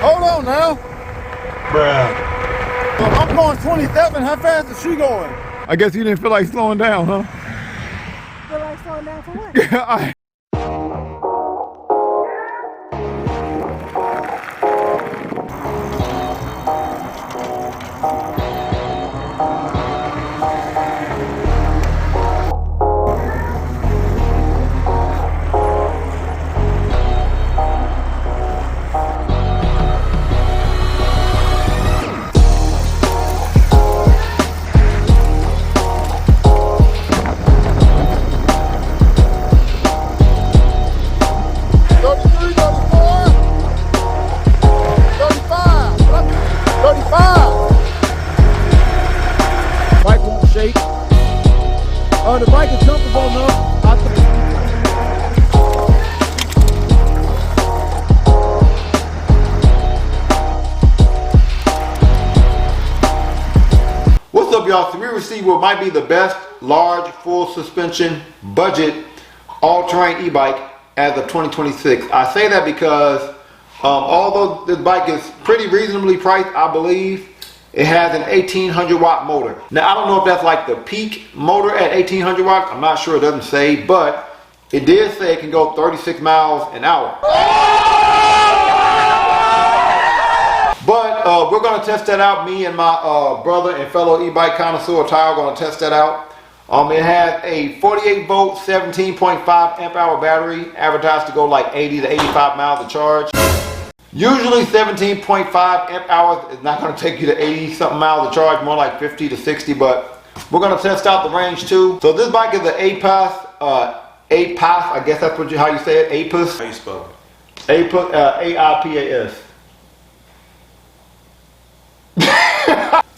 Hold on now. Bruh. Well, I'm going 27. How fast is she going? I guess you didn't feel like slowing down, huh? Feel like slowing down for what? Yeah, the bike is comfortable enough. What's up, y'all? So we received what might be the best large full suspension budget all-terrain e-bike as of 2026. I say that because although this bike is pretty reasonably priced, I believe it has an 1800 watt motor. Now I don't know if that's like the peak motor at 1800 watts. I'm not sure, it doesn't say, but it did say it can go 36 miles an hour. But we're gonna test that out. Me and my brother and fellow e-bike connoisseur Tyler are gonna test that out. It has a 48 volt, 17.5 amp hour battery, advertised to go like 80 to 85 miles to charge. Usually 17.5 amp hours is not going to take you to 80 something miles to charge, more like 50 to 60, but we're going to test out the range too. So this bike is an AIPAS, I guess that's what how you say it, AIPAS. How you spell it? AIPAS, A-I-P-A-S.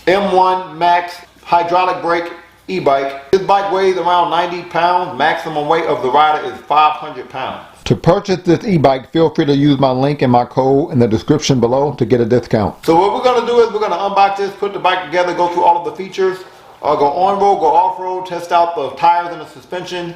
M1 Max hydraulic brake e-bike. This bike weighs around 90 pounds. Maximum weight of the rider is 500 pounds. To purchase this e-bike, feel free to use my link and my code in the description below to get a discount. So what we're going to do is we're going to unbox this, put the bike together, go through all of the features, go on-road, go off-road, test out the tires and the suspension,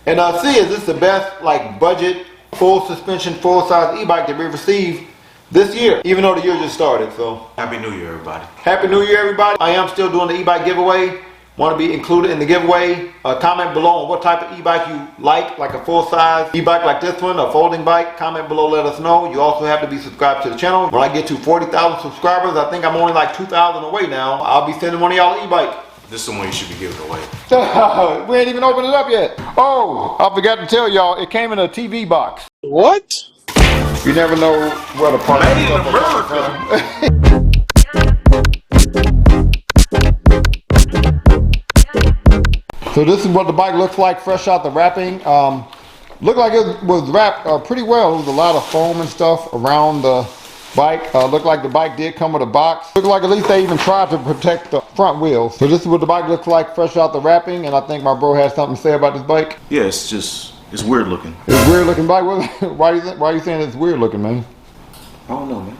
and see is this the best like budget, full suspension, full-size e-bike that we've received this year, even though the year just started. So Happy New Year, everybody. Happy New Year, everybody. I am still doing the e-bike giveaway. Want to be included in the giveaway? Comment below on what type of e-bike you like a full-size e-bike like this one, a folding bike. Comment below, let us know. You also have to be subscribed to the channel. When I get to 40,000 subscribers, I think I'm only like 2,000 away now. I'll be sending one of y'all an e-bike. This is the one you should be giving away. We ain't even opened it up yet. Oh, I forgot to tell y'all, it came in a TV box. What? You never know where the part Made in America. So this is what the bike looks like fresh out the wrapping. Looked like it was wrapped pretty well. There was a lot of foam and stuff around the bike. Looked like the bike did come with a box. Looked like at least they even tried to protect the front wheels. So this is what the bike looks like fresh out the wrapping, and I think my bro has something to say about this bike. Yeah, it's weird looking. It's weird looking bike. Why are you saying it's weird looking, man? I don't know, man.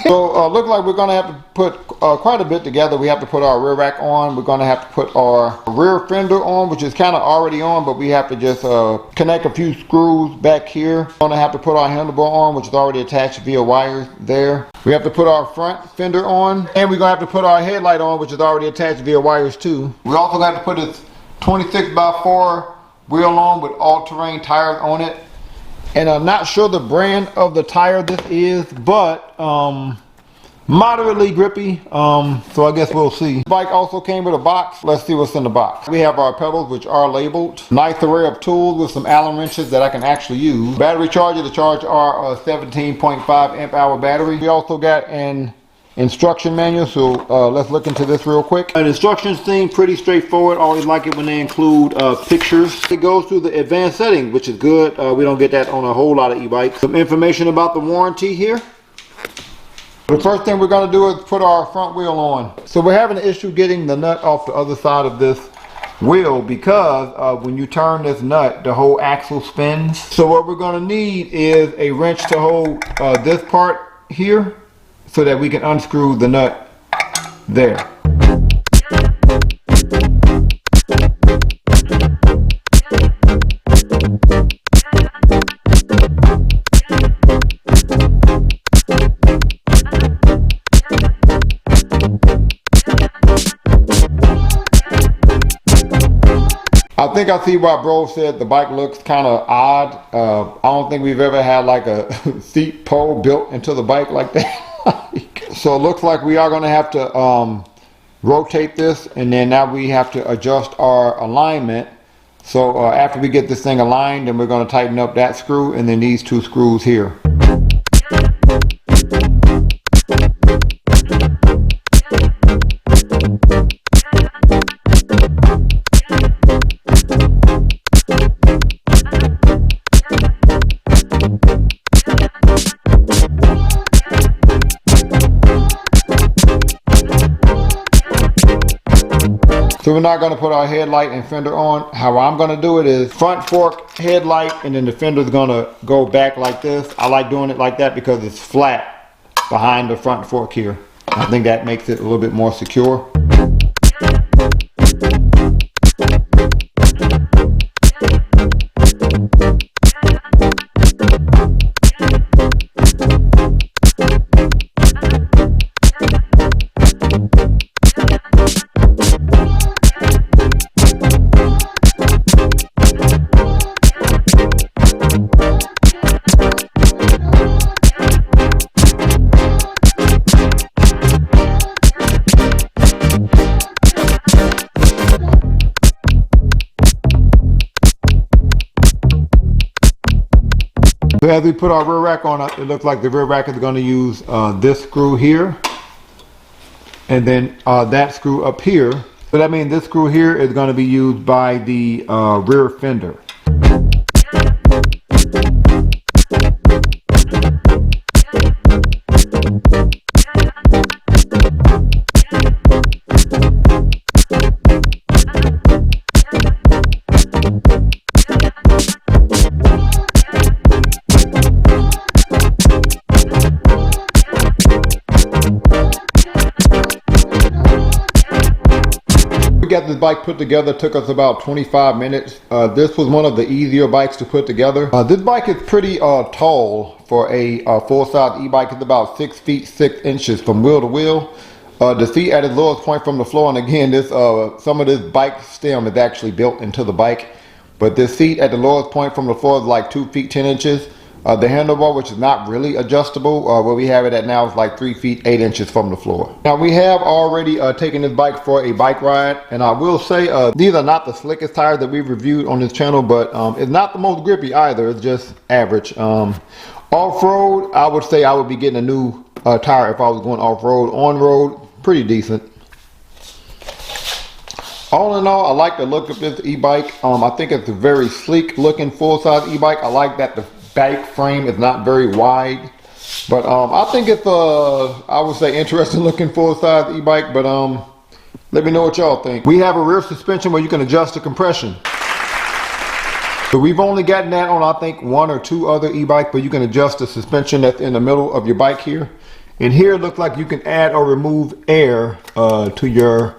So look like we're gonna have to put quite a bit together. We have to put our rear rack on. We're gonna have to put our rear fender on, which is kind of already on, but we have to just connect a few screws back here. We're gonna have to put our handlebar on, which is already attached via wires there. We have to put our front fender on, and we're gonna have to put our headlight on, which is already attached via wires too. We also got to put this 26x4 wheel on with all-terrain tires on it. And I'm not sure the brand of the tire this is, but moderately grippy, so I guess we'll see. The bike also came with a box. Let's see what's in the box. We have our pedals, which are labeled. Nice array of tools with some Allen wrenches that I can actually use. Battery charger to charge our 17.5 amp hour battery. We also got an instruction manual, so let's look into this real quick. The instructions seem pretty straightforward. Always like it when they include pictures. It goes through the advanced settings, which is good. We don't get that on a whole lot of e-bikes. Some information about the warranty here. The first thing we're going to do is put our front wheel on. So we're having an issue getting the nut off the other side of this wheel because when you turn this nut, the whole axle spins. So what we're going to need is a wrench to hold this part here, so that we can unscrew the nut there. I think I see why bro said the bike looks kind of odd. I don't think we've ever had like a seat pole built into the bike like that. So it looks like we are going to have to rotate this, and then now we have to adjust our alignment. So after we get this thing aligned, then we're going to tighten up that screw and then these two screws here. So we're not going to put our headlight and fender on. How I'm going to do it is front fork headlight, and then the fender is going to go back like this. I like doing it like that because it's flat behind the front fork here. I think that makes it a little bit more secure. So as we put our rear rack on, it looks like the rear rack is going to use this screw here, and then that screw up here. So that means this screw here is going to be used by the rear fender. Got this bike put together, took us about 25 minutes. This was one of the easier bikes to put together. This bike is pretty tall for a full-size e-bike. It's about 6 feet 6 inches from wheel to wheel. The seat at its lowest point from the floor, and again, this some of this bike stem is actually built into the bike, but this seat at the lowest point from the floor is like 2 feet 10 inches. The handlebar, which is not really adjustable, where we have it at now is like 3 feet 8 inches from the floor. Now we have already taken this bike for a bike ride, and I will say these are not the slickest tires that we've reviewed on this channel, but it's not the most grippy either. It's just average. Off-road, I would say I would be getting a new tire if I was going off-road. On-road, pretty decent. All in all, I like the look of this e-bike. I think it's a very sleek looking full-size e-bike. I like that the bike frame is not very wide, but I think it's I would say interesting looking full-size e-bike. But let me know what y'all think. We have a rear suspension where you can adjust the compression. So we've only gotten that on I think 1 or 2 other e-bikes, but you can adjust the suspension that's in the middle of your bike here. And here it looks like you can add or remove air to your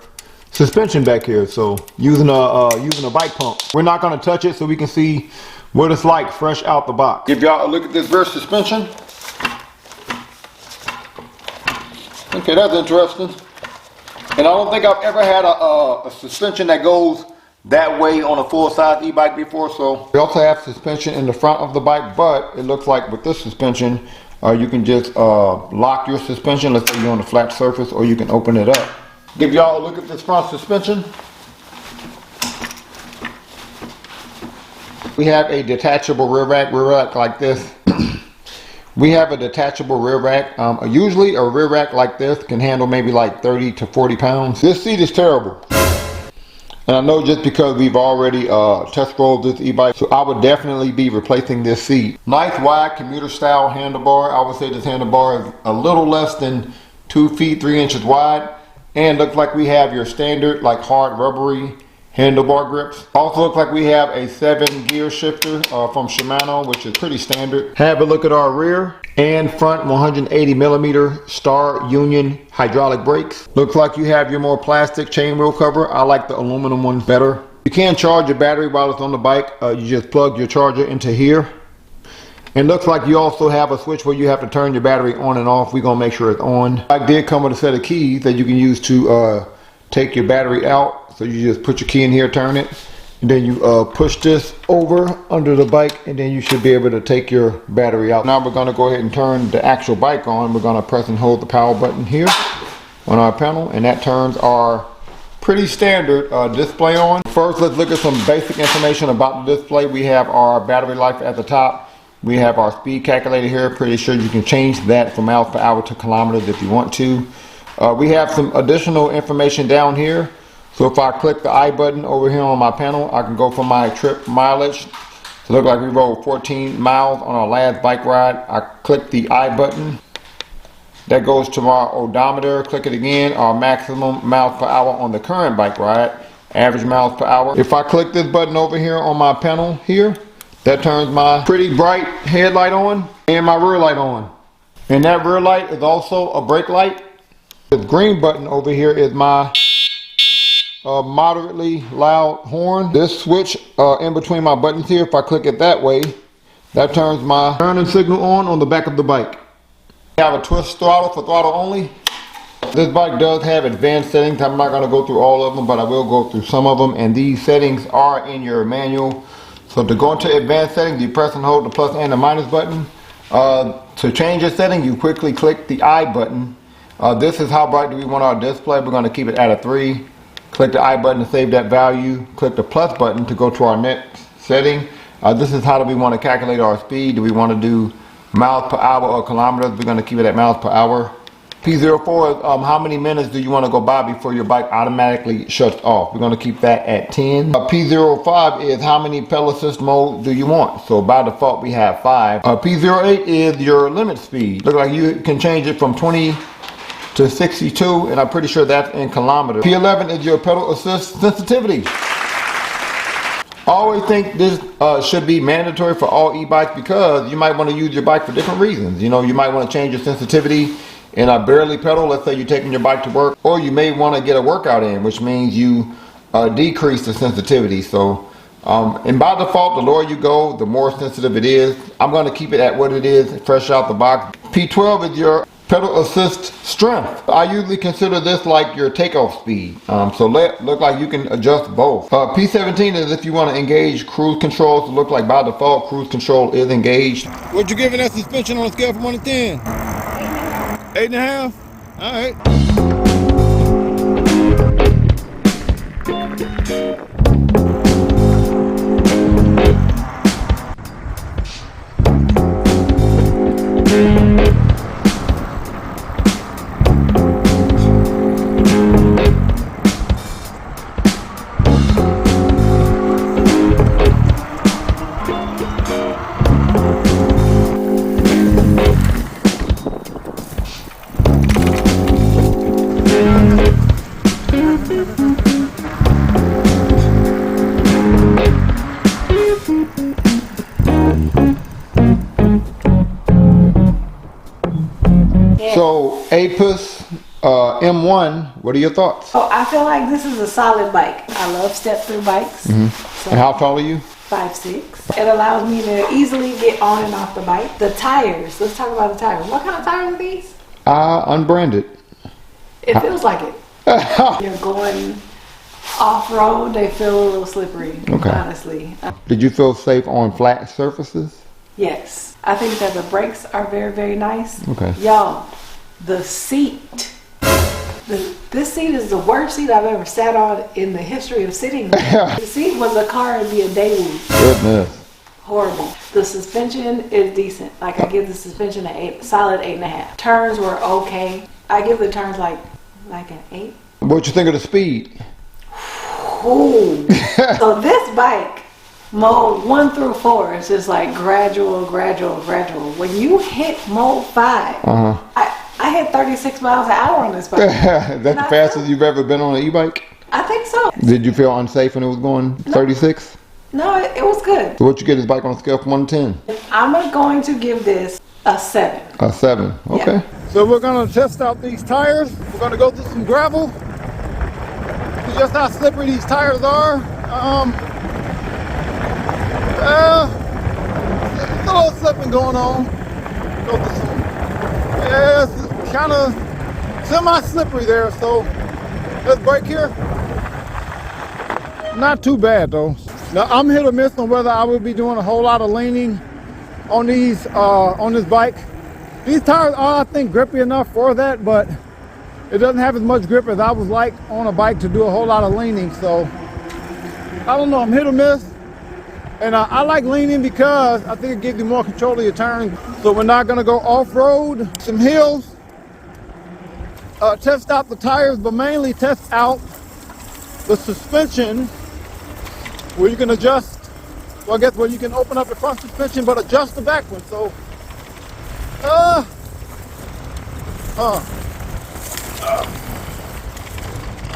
suspension back here. So using a bike pump. We're not going to touch it so we can see what it's like fresh out the box. Give y'all a look at this rear suspension. Okay, that's interesting. And I don't think I've ever had a suspension that goes that way on a full-size e-bike before. So we also have suspension in the front of the bike, but it looks like with this suspension, you can just lock your suspension. Let's say you're on a flat surface, or you can open it up. Give y'all a look at this front suspension. We have a detachable rear rack like this. We have a detachable rear rack. Usually a rear rack like this can handle maybe like 30 to 40 pounds. This seat is terrible. And I know just because we've already test rolled this e-bike, so I would definitely be replacing this seat. Nice wide commuter style handlebar. I would say this handlebar is a little less than 2 feet 3 inches wide. And looks like we have your standard like hard rubbery handlebar grips. Also looks like we have a 7-gear shifter from Shimano, which is pretty standard. Have a look at our rear and front 180 millimeter Star Union hydraulic brakes. Looks like you have your more plastic chain wheel cover. I like the aluminum one better. You can charge your battery while it's on the bike. You just plug your charger into here. And looks like you also have a switch where you have to turn your battery on and off. We're gonna make sure it's on. The bike did come with a set of keys that you can use to take your battery out. So you just put your key in here, turn it, And then you push this over under the bike, and then you should be able to take your battery out. Now we're going to go ahead and turn the actual bike on. We're going to press and hold the power button here on our panel, and that turns our pretty standard display on. First, let's look at some basic information about the display. We have our battery life at the top. We have our speed calculator here. Pretty sure you can change that from miles per hour to kilometers if you want to. We have some additional information down here. So if I click the I button over here on my panel, I can go for my trip mileage. So look like we rode 14 miles on our last bike ride. I click the I button. That goes to our odometer. Click it again, our maximum miles per hour on the current bike ride, average miles per hour. If I click this button over here on my panel here, that turns my pretty bright headlight on and my rear light on. And that rear light is also a brake light. The green button over here is my moderately loud horn. This switch in between my buttons here, if I click it that way, that turns my turning signal on the back of the bike. I have a twist throttle for throttle only. This bike does have advanced settings. I'm not going to go through all of them, but I will go through some of them, and these settings are in your manual. So to go into advanced settings, you press and hold the plus and the minus button. To change your setting, you quickly click the I button. This is how bright do we want our display. We're going to keep it at a 3. Click the I button to save that value. Click the plus button to go to our next setting. This is how do we want to calculate our speed. Do we want to do miles per hour or kilometers? We're going to keep it at miles per hour. P04 is how many minutes do you want to go by before your bike automatically shuts off. We're going to keep that at 10. P05 is how many pedal assist modes do you want. So by default we have 5. P08 is your limit speed. Look like you can change it from 20 to 62, and I'm pretty sure that's in kilometers. P11 is your pedal assist sensitivity. I always think this should be mandatory for all e-bikes because you might want to use your bike for different reasons. You know, you might want to change your sensitivity in a barely pedal. Let's say you're taking your bike to work, or you may want to get a workout in, which means you decrease the sensitivity. So, and by default, the lower you go, the more sensitive it is. I'm going to keep it at what it is, fresh out the box. P12 is your pedal assist strength. I usually consider this like your takeoff speed. So look like you can adjust both. P17 is if you want to engage cruise control. So look like by default cruise control is engaged. What you giving that suspension on a scale from 1 to 10? 8.5? All right. So AIPAS M1, what are your thoughts? Oh, I feel like this is a solid bike. I love step-through bikes. So And how tall are you? 5'6". It allows me to easily get on and off the bike. The tires, let's talk about the tires. What kind of tires are these? Unbranded. It feels like it. You're going off-road, they feel a little slippery, honestly. Did you feel safe on flat surfaces? Yes. I think that the brakes are very, very nice. Okay. Y'all, the seat. This seat is the worst seat I've ever sat on in the history of sitting. The seat was a car and be a deluge. Goodness. Horrible. The suspension is decent. Like I give the suspension a solid 8.5. Turns were okay. I give the turns like an 8. What you think of the speed? Ooh. So this bike, mode 1 through 4 is just like gradual. When you hit mode 5, I hit 36 miles an hour on this bike. That's the fastest you've ever been on an e-bike? I think so. Did you feel unsafe when it was going 36? No, it was good. So what you get this bike on a scale from 1 to 10? I'm going to give this a 7. A 7, okay. Yeah. So we're gonna test out these tires. We're gonna go through some gravel. See just how slippery these tires are. There's a little slipping going on. Go through some, yeah, it's kind of semi-slippery there. So let's brake here. Not too bad though. Now I'm hit or miss on whether I will be doing a whole lot of leaning on these on this bike. These tires are, I think, grippy enough for that, but it doesn't have as much grip as I was like on a bike to do a whole lot of leaning. So I don't know, I'm hit or miss. And I like leaning because I think it gives you more control of your turns. So we're not gonna go off-road, some hills, test out the tires, but mainly test out the suspension, where you can adjust, well, I guess where you can open up the front suspension but adjust the back one. So all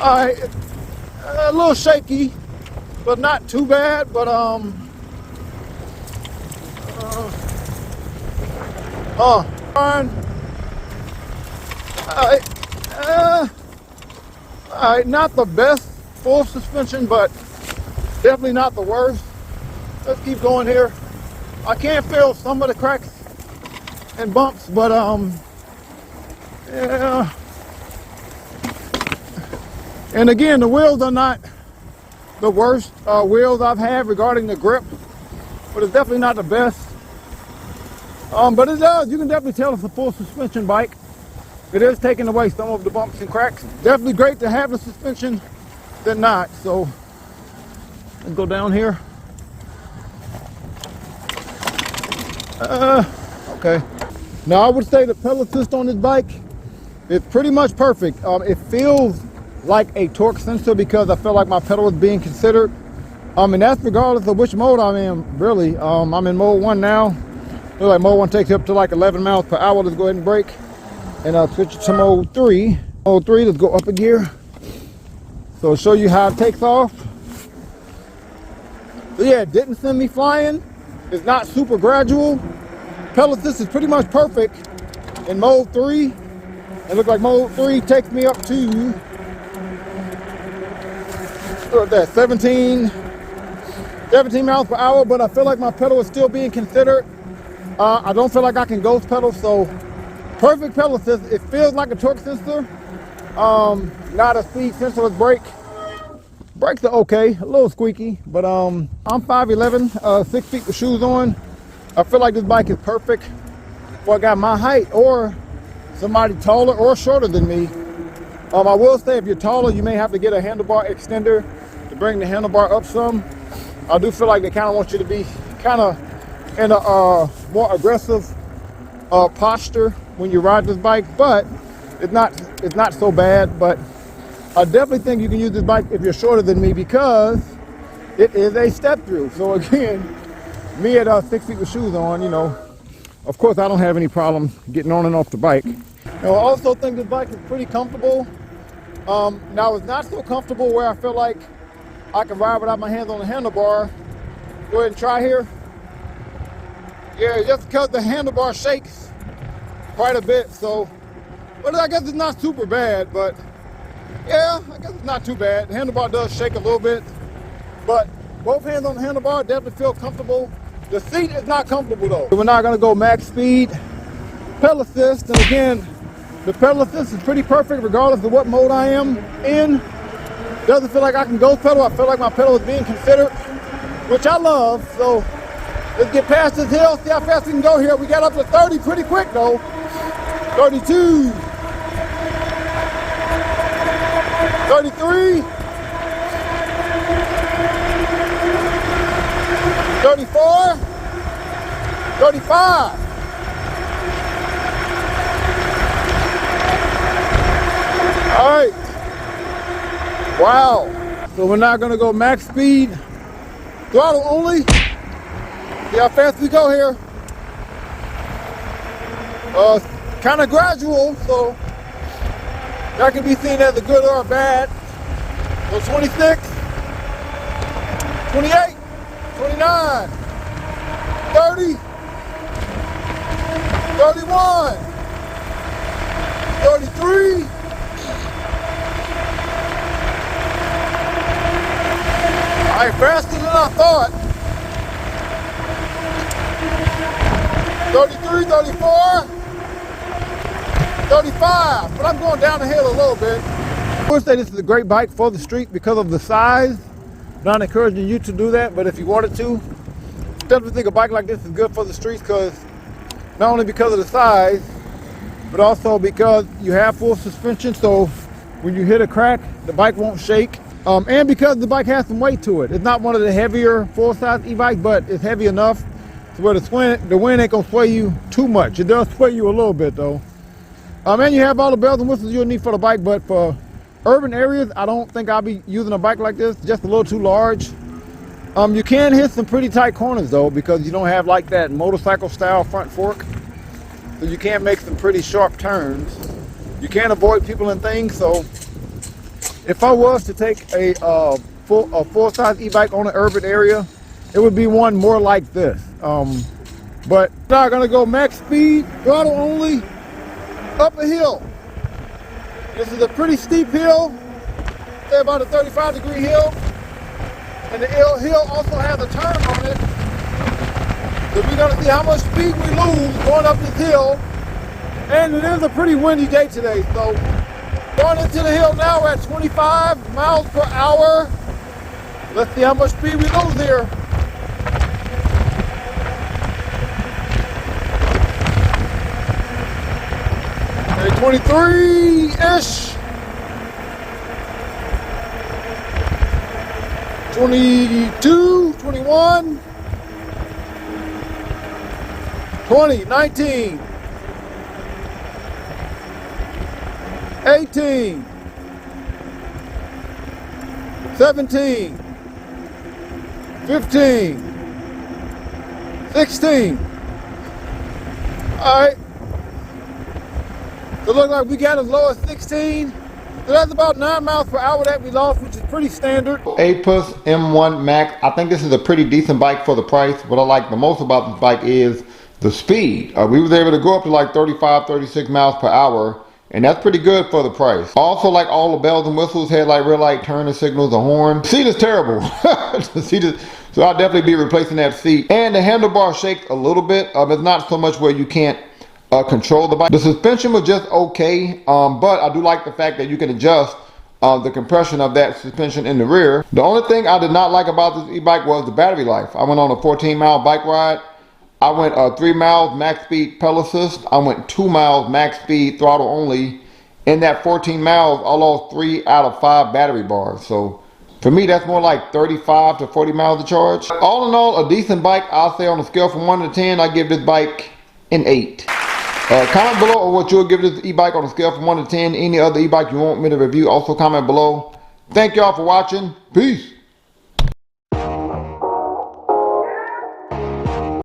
right, a little shaky, but not too bad. But fine. All right, not the best full suspension, but definitely not the worst. Let's keep going here. I can feel some of the cracks and bumps, but yeah. And again, the wheels are not the worst wheels I've had regarding the grip, but it's definitely not the best. But it does, you can definitely tell it's a full suspension bike. It is taking away some of the bumps and cracks. Definitely great to have the suspension than not. So let's go down here. Okay. Now I would say the pedal assist on this bike is pretty much perfect. It feels like a torque sensor because I feel like my pedal is being considered. And that's regardless of which mode I'm in, really. I'm in mode 1 now. Looks like mode 1 takes you up to like 11 miles per hour. Let's go ahead and brake. And I'll switch it to mode 3. Mode 3, let's go up a gear. So I'll show you how it takes off. So yeah, it didn't send me flying. It's not super gradual. Pedal assist is pretty much perfect in mode 3. It looks like mode 3 takes me up to 17 miles per hour, but I feel like my pedal is still being considered. I don't feel like I can ghost pedal, so perfect pedal assist. It feels like a torque sensor, not a speed sensorless brake. Brakes are okay, a little squeaky, but I'm 5'11", 6 feet with shoes on. I feel like this bike is perfect for a guy my height or somebody taller or shorter than me. I will say if you're taller, you may have to get a handlebar extender to bring the handlebar up some. I do feel like they kind of want you to be kind of in a more aggressive posture when you ride this bike, but it's not so bad. But I definitely think you can use this bike if you're shorter than me because it is a step through. So again, me at 6 feet with shoes on, you know, of course I don't have any problem getting on and off the bike. I also think this bike is pretty comfortable. Now it's not so comfortable where I feel like I can ride without my hands on the handlebar. Go ahead and try here. Yeah, just because the handlebar shakes quite a bit, so, but I guess it's not super bad, but yeah, I guess it's not too bad. The handlebar does shake a little bit, but both hands on the handlebar definitely feel comfortable. The seat is not comfortable though. We're not gonna go max speed. Pedal assist, and again, the pedal assist is pretty perfect regardless of what mode I am in. Doesn't feel like I can ghost pedal. I feel like my pedal is being considered, which I love. So let's get past this hill, see how fast we can go here. We got up to 30 pretty quick though. 32. 33. 34. 35. All right. Wow. So we're not gonna go max speed. Throttle only. See how fast we go here. Kind of gradual, so that can be seen as a good or a bad. So 26, 28, 29, 30, 31, 33. All right, faster than I thought. 33, 34, 35, but I'm going down the hill a little bit. I would say this is a great bike for the street because of the size. Not encouraging you to do that, but if you wanted to, definitely think a bike like this is good for the streets, because not only because of the size, but also because you have full suspension, so when you hit a crack, the bike won't shake. And because the bike has some weight to it. It's not one of the heavier full-size e-bikes, but it's heavy enough to where the wind ain't gonna sway you too much. It does sway you a little bit though. And you have all the bells and whistles you'll need for the bike, but for urban areas, I don't think I'll be using a bike like this, just a little too large. You can hit some pretty tight corners though, because you don't have like that motorcycle style front fork. So you can make some pretty sharp turns. You can avoid people and things, so if I was to take a full-size e-bike on an urban area, it would be one more like this. But now I'm gonna go max speed, throttle only, up a hill. This is a pretty steep hill, say about a 35-degree hill. And the hill also has a turn on it. So we're gonna see how much speed we lose going up this hill. And it is a pretty windy day today, so going into the hill now, we're at 25 miles per hour. Let's see how much speed we lose here. Okay, 23-ish. 22, 21, 20, 19, 18, 17, 15, 16. All right. So it looks like we got as low as 16. So that's about 9 miles per hour that we lost, which is pretty standard. AIPAS M1 Max. I think this is a pretty decent bike for the price. What I like the most about this bike is the speed. We was able to go up to like 35, 36 miles per hour. And that's pretty good for the price. Also, like all the bells and whistles, headlight, rear light, turning signals, the horn. The seat is terrible. The seat is, so I'll definitely be replacing that seat. And the handlebar shakes a little bit. It's not so much where you can't control the bike. The suspension was just okay, but I do like the fact that you can adjust the compression of that suspension in the rear. The only thing I did not like about this e-bike was the battery life. I went on a 14-mile bike ride. I went 3 miles max speed pedal assist. I went 2 miles max speed throttle only. In that 14 miles, I lost 3 out of 5 battery bars. So for me, that's more like 35 to 40 miles to charge. All in all, a decent bike. I'll say on a scale from 1 to 10, I give this bike an 8. Comment below on what you'll give this e-bike on a scale from 1 to 10. Any other e-bike you want me to review, also comment below. Thank y'all for watching. Peace.